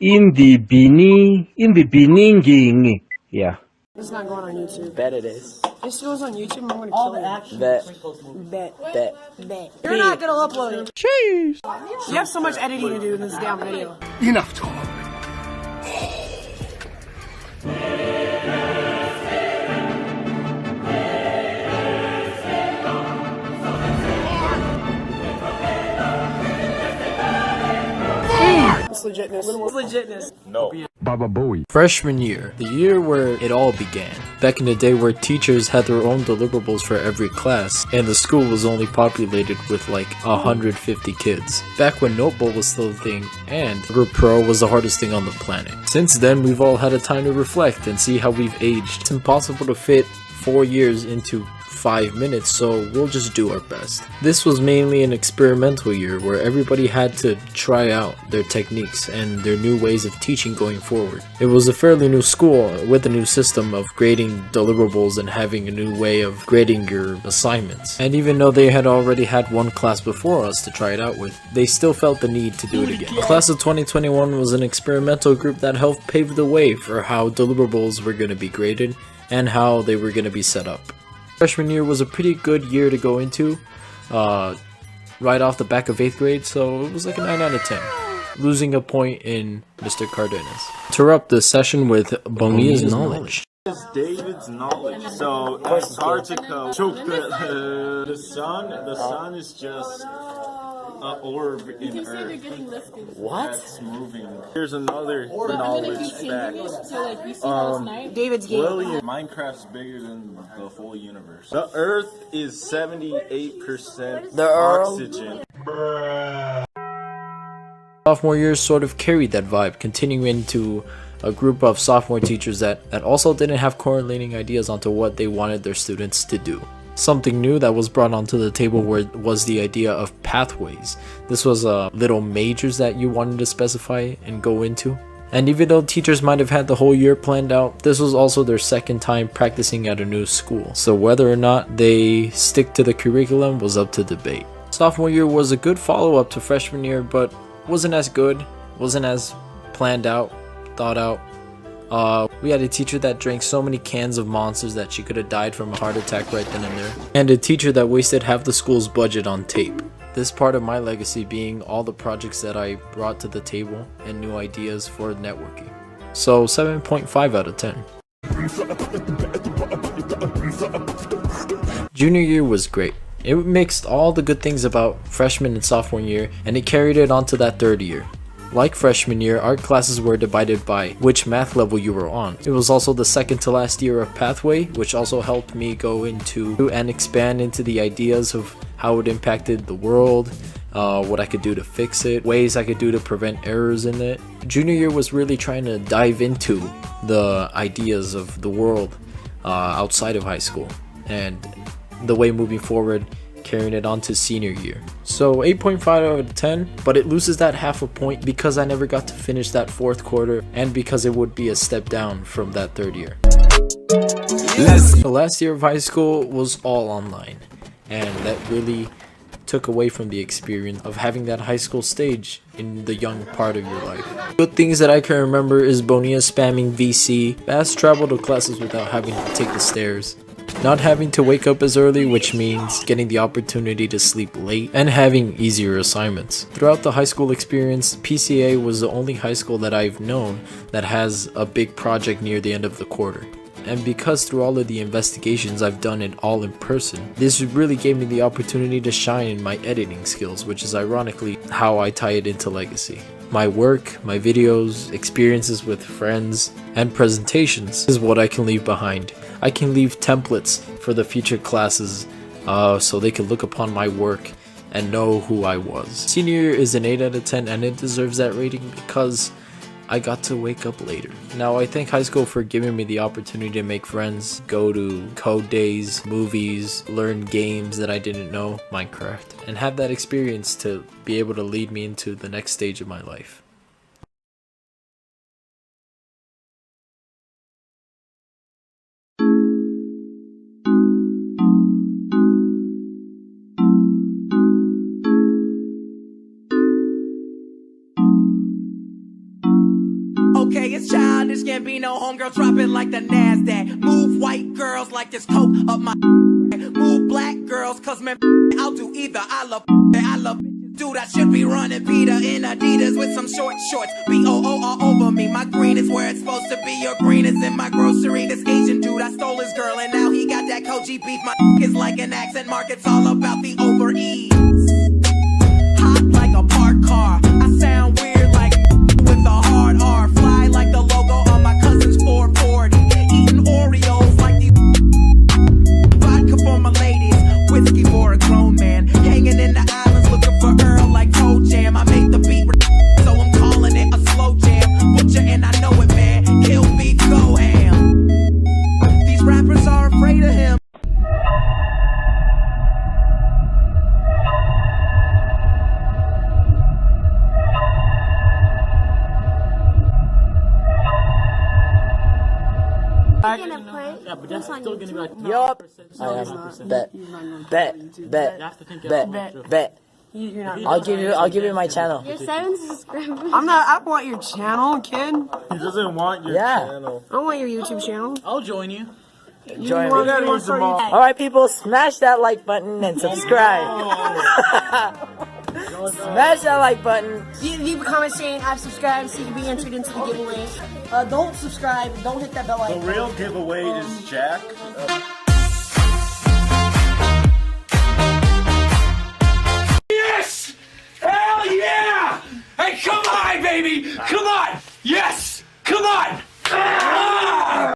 In the beginning. Yeah. It's not going on YouTube. Bet it is. This goes on YouTube, I'm gonna kill you. Bet. You're not gonna upload it. Jeez. You have so much editing to do in this damn video. Enough talk. It's legitness. No. Baba Booey. Freshman year, the year where it all began. Back in the day where teachers had their own deliverables for every class, and the school was only populated with like 150 kids. Back when Notebook was still a thing, and Group Pro was the hardest thing on the planet. Since then, we've all had a time to reflect and see how we've aged. It's impossible to fit 4 years into 5 minutes, so we'll just do our best. This was mainly an experimental year where everybody had to try out their techniques and their new ways of teaching going forward. It was a fairly new school with a new system of grading deliverables and having a new way of grading your assignments. And even though they had already had one class before us to try it out with, they still felt the need to do it again. Class of 2021 was an experimental group that helped pave the way for how deliverables were going to be graded and how they were going to be set up. Freshman year was a pretty good year to go into, right off the back of 8th grade, so it was like a 9 out of 10, losing a point in Mr. Cardenas. Interrupt the session with Bonia's knowledge. It's David's knowledge, so it's hard to choke the sun. The sun is just an orb in Earth. What? That's moving. Here's another knowledge fact. David's game. Minecraft's bigger than the whole universe. The Earth is 78% The Earth. oxygen. Sophomore year sort of carried that vibe, continuing into a group of sophomore teachers that also didn't have correlating ideas onto what they wanted their students to do. Something new that was brought onto the table was the idea of pathways. This was little majors that you wanted to specify and go into. And even though teachers might have had the whole year planned out, this was also their second time practicing at a new school. So whether or not they stick to the curriculum was up to debate. Sophomore year was a good follow-up to freshman year, but wasn't as good, wasn't as planned out, thought out. We had a teacher that drank so many cans of Monsters that she could have died from a heart attack right then and there. And a teacher that wasted half the school's budget on tape. This part of my legacy being all the projects that I brought to the table and new ideas for networking. So 7.5 out of 10. Junior year was great. It mixed all the good things about freshman and sophomore year, and it carried it onto that third year. Like freshman year, art classes were divided by which math level you were on. It was also the second to last year of Pathway, which also helped me go into and expand into the ideas of how it impacted the world, what I could do to fix it, ways I could do to prevent errors in it. Junior year was really trying to dive into the ideas of the world outside of high school and the way moving forward, carrying it on to senior year. So 8.5 out of 10, but it loses that half a point because I never got to finish that fourth quarter and because it would be a step down from that third year. The last year of high school was all online, and that really took away from the experience of having that high school stage in the young part of your life. Good things that I can remember is Bonia spamming VC, fast travel to classes without having to take the stairs, not having to wake up as early, which means getting the opportunity to sleep late, and having easier assignments. Throughout the high school experience, PCA was the only high school that I've known that has a big project near the end of the quarter. And because through all of the investigations I've done it all in person, this really gave me the opportunity to shine in my editing skills, which is ironically how I tie it into Legacy. My work, my videos, experiences with friends, and presentations is what I can leave behind. I can leave templates for the future classes so they can look upon my work and know who I was. Senior year is an 8 out of 10 and it deserves that rating because I got to wake up later. Now I thank high school for giving me the opportunity to make friends, go to code days, movies, learn games that I didn't know, Minecraft, and have that experience to be able to lead me into the next stage of my life. okay, it's childish, can't be no homegirl, drop it like the NASDAQ. Move white girls like this coke up my move black girls, cause man, I'll do either. I love dude, I should be running Peter in Adidas with some short shorts. B-O-O all over me, my green is where it's supposed to be. Your green is in my grocery. This Asian dude, I stole his girl and now he got that Koji beef. My is like an accent mark, it's all about the over ease. Hot like a parked car, I sound weird like with a hard R. Fly like the logo on my cousin's 440. Eating Oreos like these. Vodka for my ladies, whiskey for a grown man. Hanging in the islands looking for Earl like Toe Jam. I make the beat so I'm calling it a slow jam. Butcher and I know it, man. Kill beef, go ham. These rappers are afraid of him. Yeah, but that's still gonna be like Yup. I am. Bet. You're not. I'll give you my channel. You're 7 subscribers. I don't want your channel, kid. He doesn't want your Yeah. channel. I don't want your YouTube channel. I'll join you. Join me. want to start All right, people, smash that like button and subscribe. Smash that like button. Leave a comment saying I've subscribed so you can be entered into the giveaway. Don't subscribe. Don't hit that bell The icon. real giveaway is Jack.